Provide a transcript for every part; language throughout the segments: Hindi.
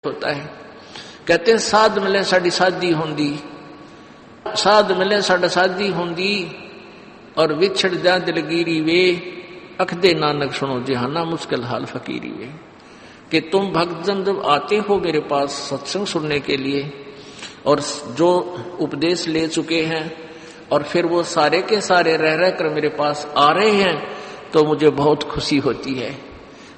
होता है। कहते हैं साध मिले साड़ी शादी होंदी, साध मिले साड़ा शादी होंदी, और विछड़ जा दिलगिरी वे, अखदे नानक सुनो जहाना मुश्किल हाल फकीरी वे। कि तुम भक्तजन जब आते हो मेरे पास सत्संग सुनने के लिए, और जो उपदेश ले चुके हैं, और फिर वो सारे के सारे रह रह कर मेरे पास आ रहे हैं, तो मुझे बहुत खुशी होती है।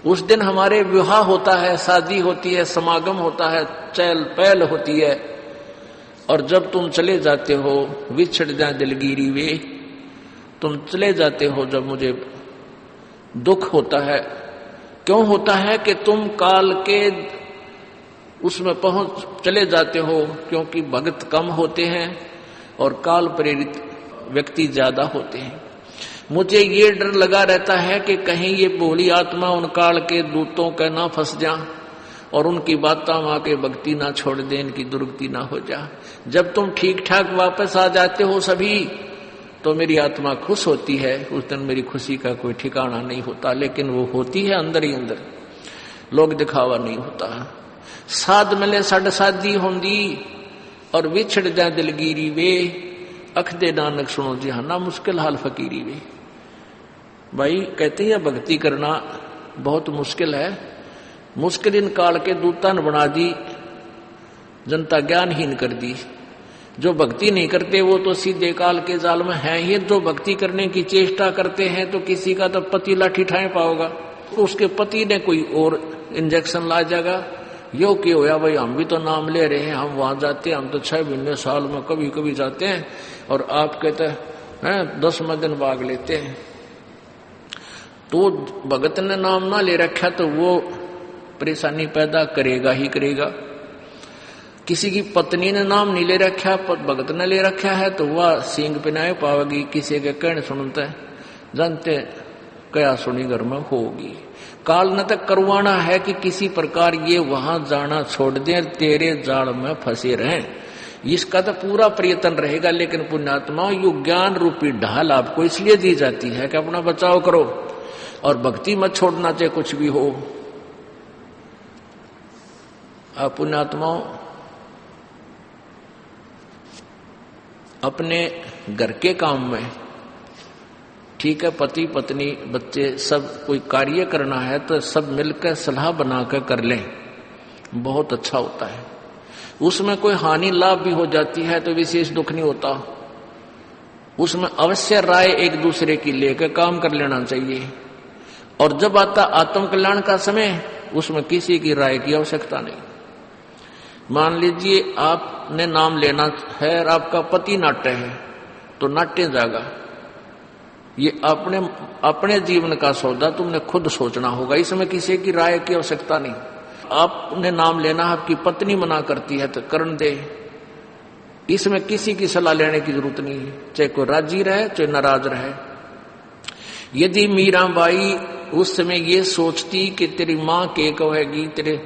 उस दिन हमारे विवाह होता है, शादी होती है, समागम होता है, चहल पहल होती है। और जब तुम चले जाते हो, विछड़ जा दिलगिरी वे, तुम चले जाते हो जब मुझे दुख होता है। क्यों होता है? कि तुम काल के उसमें पहुंच चले जाते हो, क्योंकि भक्त कम होते हैं और काल प्रेरित व्यक्ति ज्यादा होते हैं। मुझे ये डर लगा रहता है कि कहीं ये भोली आत्मा उन काल के दूतों का ना फंस जा और उनकी बातें वहां के भक्ति ना छोड़ दे, इनकी दुर्गति ना हो जा। जब तुम ठीक ठाक वापस आ जाते हो सभी, तो मेरी आत्मा खुश होती है। उस दिन मेरी खुशी का कोई ठिकाना नहीं होता, लेकिन वो होती है अंदर ही अंदर, लोग दिखावा नहीं होता। साध मिले साड़ शादी होंदी, और विछड़ जा दिलगिरी वे, अखदे नानक सुनो जहाना मुश्किल हाल फकीरी वे। भाई कहते हैं भक्ति करना बहुत मुश्किल है। मुश्किल इन काल के दूता ने बना दी, जनता ज्ञानहीन कर दी। जो भक्ति नहीं करते वो तो सीधे काल के जाल में है ही। जो भक्ति करने की चेष्टा करते हैं तो किसी का तो पति लाठी ठाए पाओगा, तो उसके पति ने कोई और इंजेक्शन ला जाएगा। यो कि होया भाई, हम भी तो नाम ले रहे हैं, हम वहां जाते हैं, हम तो 6 महीने साल में कभी कभी जाते हैं, और आप कहते हैं 10वें दिन भाग लेते हैं। तो भगत ने नाम ना ले रखा तो वो परेशानी पैदा करेगा ही करेगा। किसी की पत्नी ने नाम नहीं ले रखा, भगत ने ले रखा है, तो वह सींग पिनाए पावेगी। किसी के कहने सुनते जानते क्या सुनी घर में होगी। काल न तक करवाना है कि किसी प्रकार ये वहां जाना छोड़ दें, तेरे जाल में फंसे रहें। इसका तो पूरा प्रयत्न रहेगा। लेकिन पुण्यात्मा, यु ज्ञान रूपी ढाल आपको इसलिए दी जाती है कि अपना बचाव करो और भक्ति मत छोड़ना, चाहे कुछ भी हो। आप पुण्यात्माओं अपने घर के काम में, ठीक है, पति पत्नी बच्चे सब कोई कार्य करना है तो सब मिलकर सलाह बनाकर कर लें, बहुत अच्छा होता है। उसमें कोई हानि लाभ भी हो जाती है तो विशेष दुख नहीं होता। उसमें अवश्य राय एक दूसरे की लेकर काम कर लेना चाहिए। और जब आता आत्म कल्याण का समय, उसमें किसी की राय की आवश्यकता नहीं। मान लीजिए आपने नाम लेना है और आपका पति नाट्य है, तो नाट्य जागा। ये अपने जीवन का सौदा तुमने खुद सोचना होगा, इसमें किसी की राय की आवश्यकता नहीं। आपने नाम लेना, आपकी पत्नी मना करती है तो करण दे, इसमें किसी की सलाह लेने की जरूरत नहीं है, चाहे कोई राजी रहे चाहे नाराज रहे। यदि मीराबाई उस समय ये सोचती कि तेरी माँ क्या कहेगी, तेरे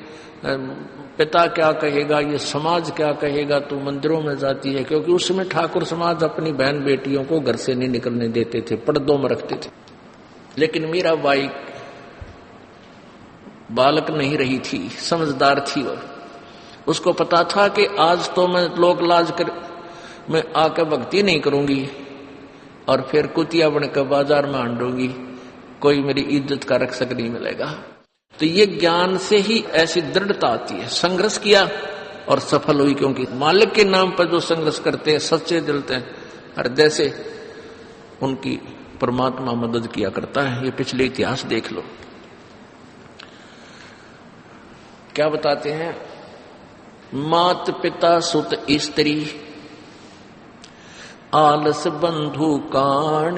पिता क्या कहेगा, ये समाज क्या कहेगा, तो मंदिरों में जाती है। क्योंकि उस समय ठाकुर समाज अपनी बहन बेटियों को घर से नहीं निकलने देते थे, पर्दों में रखते थे। लेकिन मीराबाई बालक नहीं रही थी, समझदार थी, और उसको पता था कि आज तो मैं लोक लाज कर मैं आकर भक्ति नहीं करूंगी और फिर कुतिया बनकर बाजार में हांडूंगी, कोई मेरी इज्जत का रक्षक नहीं मिलेगा। तो ये ज्ञान से ही ऐसी दृढ़ता आती है। संघर्ष किया और सफल हुई, क्योंकि मालिक के नाम पर जो संघर्ष करते हैं, सच्चे दिल से, हृदय से, उनकी परमात्मा मदद किया करता है। ये पिछले इतिहास देख लो, क्या बताते हैं। मात पिता सुत स्त्री, आलस बंधु कान,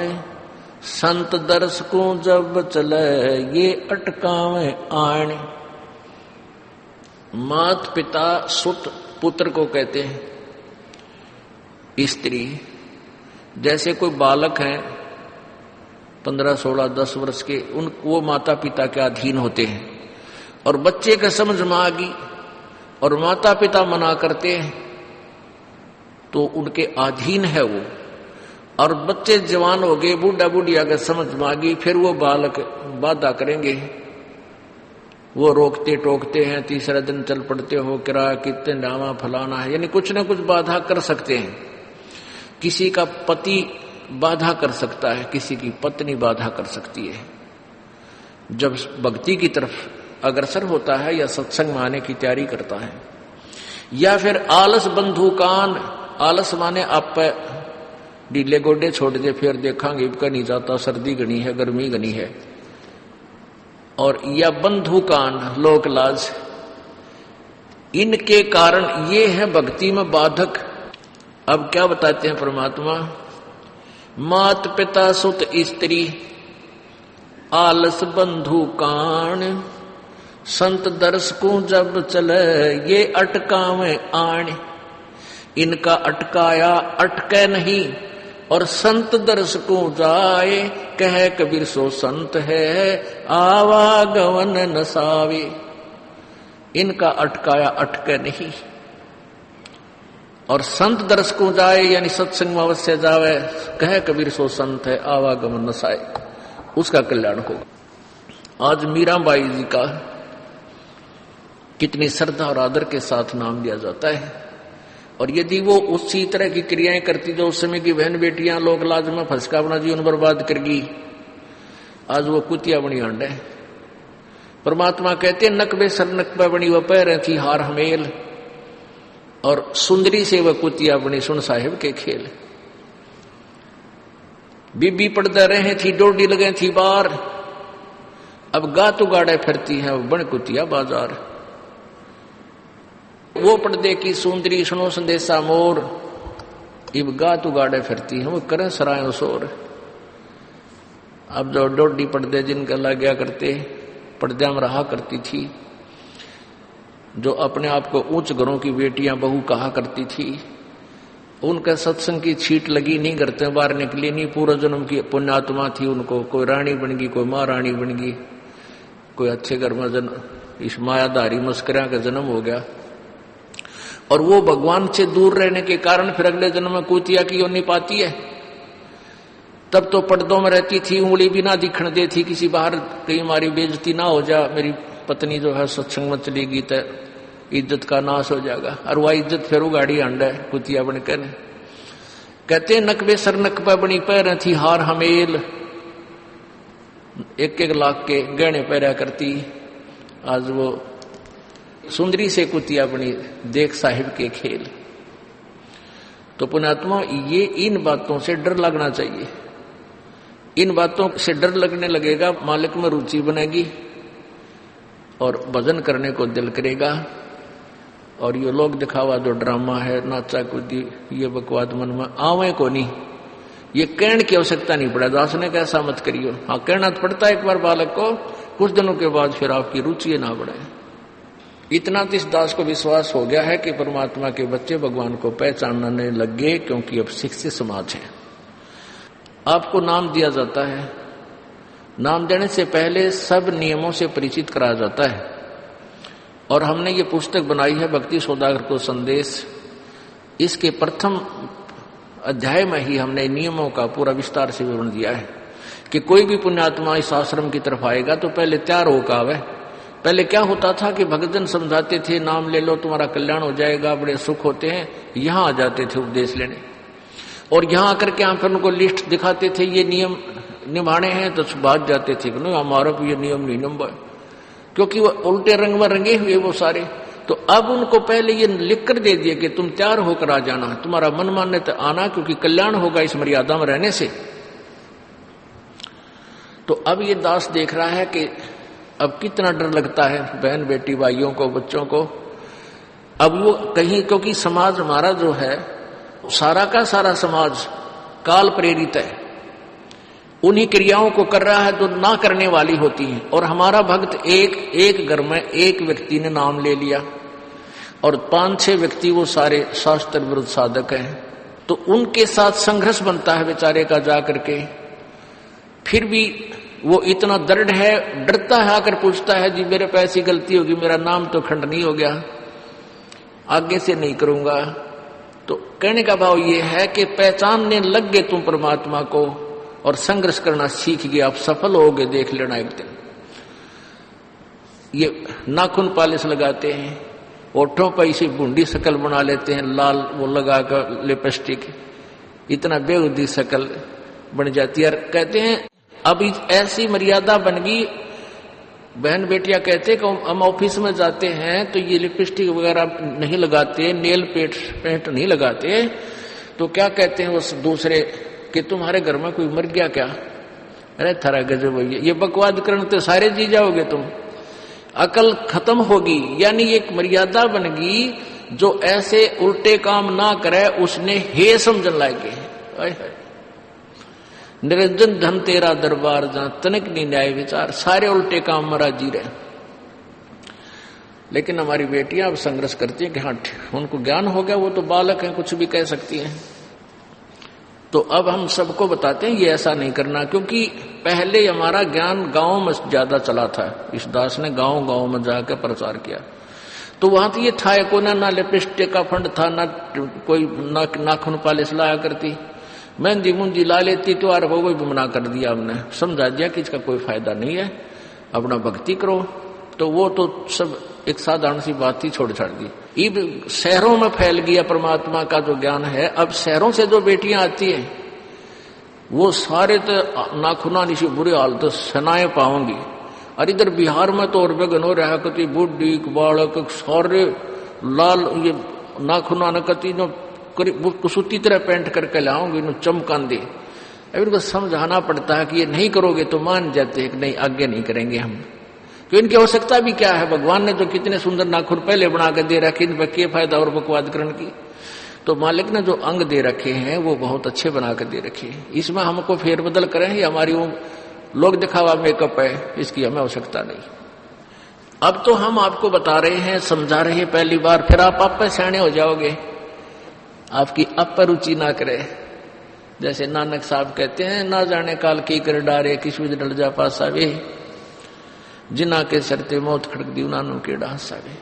संत दर्श को जब चले ये अटकावे आण। मात पिता सुत पुत्र को कहते हैं। स्त्री, जैसे कोई बालक हैं 15, 16, 10 वर्ष के, वो माता पिता के अधीन होते हैं। और बच्चे का समझ में आ गई और माता पिता मना करते हैं तो उनके अधीन है वो। और बच्चे जवान हो गए, बूढ़ा बूढ़िया का समझ में आ गई, फिर वो बालक बाधा करेंगे वो रोकते टोकते हैं, तीसरा दिन चल पड़ते हो, किराया कितने नामा फलाना है, यानी कुछ न कुछ बाधा कर सकते हैं। किसी का पति बाधा कर सकता है, किसी की पत्नी बाधा कर सकती है। जब भक्ति की तरफ अग्रसर होता है या सत्संग में आने की तैयारी करता है, या फिर आलस बंधुकान, आलस माने आप पे ढीले गोडे छोड़ दे, फिर देखांगे इबका नहीं जाता, सर्दी घनी है, गर्मी घनी है, और या बंधुकान लोक लाज, इनके कारण ये है भक्ति में बाधक। अब क्या बताते हैं परमात्मा, मात पिता सुत स्त्री आलस बंधुकान, संत दर्शकों जब चले ये अटकावे आण, इनका अटकाया अटके नहीं, और संत दर्शकों जाए कह कबीर सो संत है आवागमन नसावे। इनका अटकाया अटके नहीं, और संत दर्शकों जाए यानी सत्संग में अवश्य जावे, कह कबीर सो संत है आवागमन नसाए, उसका कल्याण होगा। आज मीराबाई जी का कितनी श्रद्धा और आदर के साथ नाम लिया जाता है, और यदि वो उसी तरह की क्रियाएं करती जो उस समय की बहन बेटियां लोक लाज में फंसका अपना जीवन बर्बाद करगी, आज वो कुतिया बनी अंड है। परमात्मा कहते नकबे सर नकबा बनी वह पैर थी हार हमेल, और सुंदरी से वह कुतिया बनी सुन साहिब के खेल। बीबी पड़दा रहे थी डोडी लगे थी बार, अब गातु गाड़े फिरती है बन कुतिया बाजार। वो पर्दे की सुंदरी सुनो संदेशा मोर, इब गातु गाड़े फिरती है वो करें सराय शोर। अब जो डोडी पर्दे जिनका लग गया करते, पर्दे में रहा करती थी, जो अपने आप को उच्च घरों की बेटियां बहू कहा करती थी, उनका सत्संग की छीट लगी नहीं, करते बाहर निकली नहीं, पूर्व जन्म की पुण्यात्मा थी, उनको कोई रानी बन गई, कोई महारानी बन गई, कोई अच्छे घर में जन्म, इस मायाधारी मस्करिया का जन्म हो गया, और वो भगवान से दूर रहने के कारण फिर अगले जन्म में कुतिया की योनि पाती है। तब तो पर्दों में रहती थी, उंगली भी ना दिखने देती, किसी बाहर कहीं हमारी बेइज्जती ना हो जा, मेरी पत्नी जो है सत्संग में चलेगी तो इज्जत का नाश हो जाएगा, और वह इज्जत फिर उगाड़ी अंड है कुतिया बनकर। कहते नकबे सर नकबा बनी पैर थी हार हमेल, 1-1 लाख के गहने पैरा करती, आज वो सुंदरी से कुतिया बनी देख साहिब के खेल। तो पुण्यात्मा ये इन बातों से डर लगना चाहिए, इन बातों से डर लगने लगेगा, मालिक में रुचि बनेगी और भजन करने को दिल करेगा। और ये लोग दिखावा जो ड्रामा है, नाचा कूदी, ये बकवाद मन में आवे को नहीं, ये कहने की आवश्यकता नहीं पड़ा। दास ने कैसा मत करियो, हाँ कहना तो पड़ता है एक बार बालक को, कुछ दिनों के बाद फिर आपकी रुचि ना बढ़े। इतना तो इस दास को विश्वास हो गया है कि परमात्मा के बच्चे भगवान को पहचानने लग गए, क्योंकि अब शिक्षित समाज है। आपको नाम दिया जाता है, नाम देने से पहले सब नियमों से परिचित कराया जाता है, और हमने ये पुस्तक बनाई है भक्ति सौदागर को संदेश। इसके प्रथम अध्याय में ही हमने नियमों का पूरा विस्तार से विवरण दिया है कि कोई भी पुण्यात्मा इस आश्रम की तरफ आएगा तो पहले तैयार होकर आवे। पहले क्या होता था कि भक्तजन समझाते थे नाम ले लो तुम्हारा कल्याण हो जाएगा, बड़े सुख होते हैं, यहाँ आ जाते थे उपदेश लेने, और यहाँ आकर के हम फिर उनको लिस्ट दिखाते थे ये नियम निभाने हैं, तो बात जाते थे कि नहीं हमारा भी ये नियम नहीं नंबर, क्योंकि वो उल्टे रंग में रंगे हुए वो सारे। तो अब उनको पहले ये लिख कर दे दिया कि तुम तैयार होकर आ जाना, तुम्हारा मन मानने तो आना, क्योंकि कल्याण होगा इस मर्यादा में रहने से। तो अब ये दास देख रहा है कि अब कितना डर लगता है बहन बेटी भाइयों को, बच्चों को। अब वो कहीं, क्योंकि समाज हमारा जो है सारा का सारा समाज काल प्रेरित है, उन्हीं क्रियाओं को कर रहा है जो ना करने वाली होती हैं। और हमारा भक्त एक घर में एक व्यक्ति ने नाम ले लिया और 5-6 व्यक्ति वो सारे शास्त्र विरुद्ध साधक हैं, तो उनके साथ संघर्ष बनता है बेचारे का जा करके। फिर भी वो इतना दृढ़ है, डरता है, आकर पूछता है जी मेरे पे ऐसी गलती होगी, मेरा नाम तो खंड नहीं हो गया, आगे से नहीं करूंगा। तो कहने का भाव ये है कि पहचानने लग गए तुम परमात्मा को और संघर्ष करना सीख गए, आप सफल होगे, देख लेना एक दिन। ये नाखून पॉलिश लगाते हैं, ओठों पर इसी बूंदी शक्ल बना लेते हैं, लाल वो लगा कर लिपस्टिक, इतना बेहुदी शक्ल बन जाती है। कहते हैं अब ऐसी मर्यादा बन गई, बहन बेटियां कहते हैं कि हम ऑफिस में जाते हैं तो ये लिपस्टिक वगैरह नहीं लगाते, नेल पेंट नहीं लगाते, तो क्या कहते हैं उस दूसरे कि तुम्हारे घर में कोई मर गया क्या? अरे थारा गजब है, ये बकवाद करने तो सारे जी जाओगे तुम, अकल खत्म होगी। यानी एक मर्यादा बन गई, जो ऐसे उल्टे काम ना करे उसने हे समझन लागे। निरंजन धन तेरा दरबार जहां तनिक नहीं न्याय विचार, सारे उल्टे काम में राजी रहे। लेकिन हमारी बेटियां अब संघर्ष करती हैं कि हाँ उनको ज्ञान हो गया, वो तो बालक हैं, कुछ भी कह सकती हैं। तो अब हम सबको बताते हैं ये ऐसा नहीं करना, क्योंकि पहले हमारा ज्ञान गांव में ज्यादा चला था। इस दास ने गांव गांव में जाकर प्रचार किया, तो वहां तो ये था को ना लिपस्टिक का फंड था, ना कोई नाखून पॉलिश लाया करती, मेहंदी मुंदी ला लेती, त्योहार हो गई भी मना कर दिया हमने, समझा दिया कि इसका कोई फायदा नहीं है, अपना भक्ति करो। तो वो तो सब एक साधारण सी बात ही छोड़ छाड़ दी। ये शहरों में फैल गया परमात्मा का जो ज्ञान है। अब शहरों से जो बेटियां आती हैं वो सारे तो नाखुना निशी बुरे हालत सनाए पाऊंगी, और इधर बिहार में तो और बेगन हो रहा कति बुढ़ी बालक सारे लाल ये नाखुना न कति जो कुसुती तरह पेंट करके लाऊंगी नो चमकान दे। अब इनको समझाना पड़ता है कि ये नहीं करोगे तो मान जाते हैं कि नहीं आगे नहीं करेंगे हम, तो इनकी आवश्यकता भी क्या है? भगवान ने जो कितने सुंदर नाखून पहले बना कर दे रखे, इन पर क्या फायदा और बकवाद करने की? तो मालिक ने जो अंग दे रखे हैं वो बहुत अच्छे बना कर दे रखे हैं, इसमें हमको फेरबदल करें, ये हमारी वो लोग दिखावा मेकअप है, इसकी हमें आवश्यकता नहीं। अब तो हम आपको बता रहे हैं, समझा रहे हैं पहली बार, फिर आप पे सियाने हो जाओगे, आपकी अब पर रुचि ना करे। जैसे नानक साहब कहते हैं, ना जाने काल की कर डारे किस विध डल जा पासा वे, जिना के सरते मौत खड़क दी उन्होंने के डांसा वे।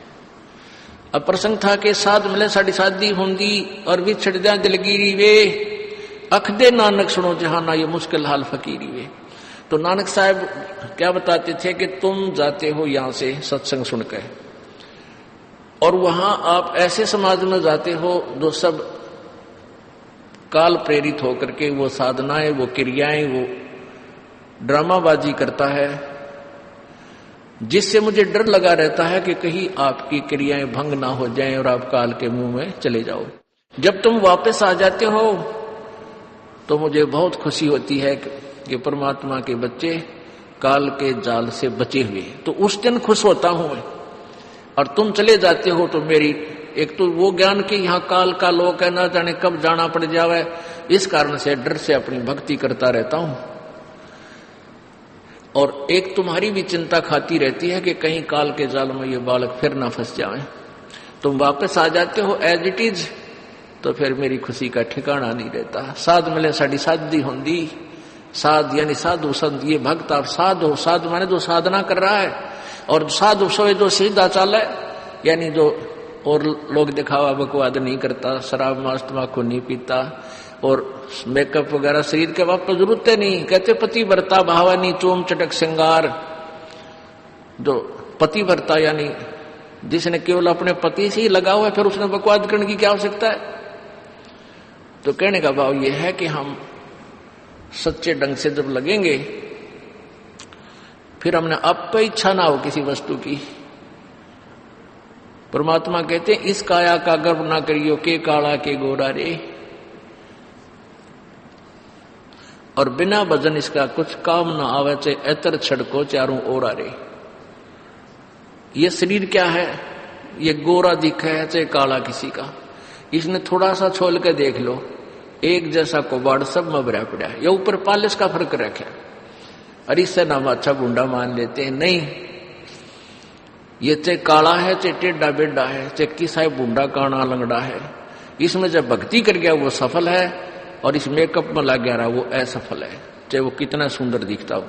अब प्रसंग था कि साध मिले साड़ी शादी होंगी और विछड़ जा दिलगिरी वे, अख दे नानक सुनो जहाना ये मुश्किल हाल फकीरी वे। तो नानक साहब क्या बताते थे कि तुम जाते हो यहां से सत्संग सुनकर, और वहां आप ऐसे समाज में जाते हो जो सब काल प्रेरित होकर के वो साधनाएं, वो क्रियाएं, वो ड्रामाबाजी करता है, जिससे मुझे डर लगा रहता है कि कहीं आपकी क्रियाएं भंग ना हो जाएं और आप काल के मुंह में चले जाओ। जब तुम वापस आ जाते हो तो मुझे बहुत खुशी होती है कि परमात्मा के बच्चे काल के जाल से बचे हुए, तो उस दिन खुश होता हूं मैं। और तुम चले जाते हो तो मेरी एक तो वो ज्ञान की यहाँ काल का लोक है, ना जाने कब जाना पड़ जावे, इस कारण से डर से अपनी भक्ति करता रहता हूं। और एक तुम्हारी भी चिंता खाती रहती है कि कहीं काल के जाल में ये बालक फिर ना फंस जाए। तुम वापस आ जाते हो एज इट इज, तो फिर मेरी खुशी का ठिकाना नहीं रहता। साध मिले साड़ी शादी होंगी, साध यानी साधु संत, ये भक्त आप साध हो, साध माने जो साधना कर रहा है, और साधु सोए जो सीधा चाल है, यानी जो और लोग दिखावा बकवाद नहीं करता, शराब मांस तंबाकू नहीं पीता, और मेकअप वगैरह शरीर के वापस जरूरत नहीं। कहते पति भरता भावानी चोम चटक श्रृंगार, जो पति भरता यानी जिसने केवल अपने पति से ही लगा हुआ है, फिर उसने बकवाद करने की क्या आवश्यकता है? तो कहने का भाव यह है कि हम सच्चे ढंग से जब लगेंगे, फिर हमने अब पे इच्छा ना हो किसी वस्तु की। परमात्मा कहते हैं इस काया का गर्व ना करियो के काला के गोरा रे, और बिना भजन इसका कुछ काम ना आवे, चाहे एतर छड़को चारों ओरा रे। ये शरीर क्या है? ये गोरा दिखा है चाहे काला किसी का, इसने थोड़ा सा छोल के देख लो, एक जैसा कोबाड़ सब में भरा पड़ा है। ये ऊपर पालिश का फर्क रखे, और इससे नाम अच्छा गुंडा मान लेते हैं। नहीं, ये चाहे काला है चाहे टेढ़ा बेढ़ा है, चाहे किसा बूढ़ा काना लंगड़ा है, इसमें जब भक्ति कर गया वो सफल है, और इस मेकअप में लग गया रहा वो असफल है, चाहे वो कितना सुंदर दिखता हो।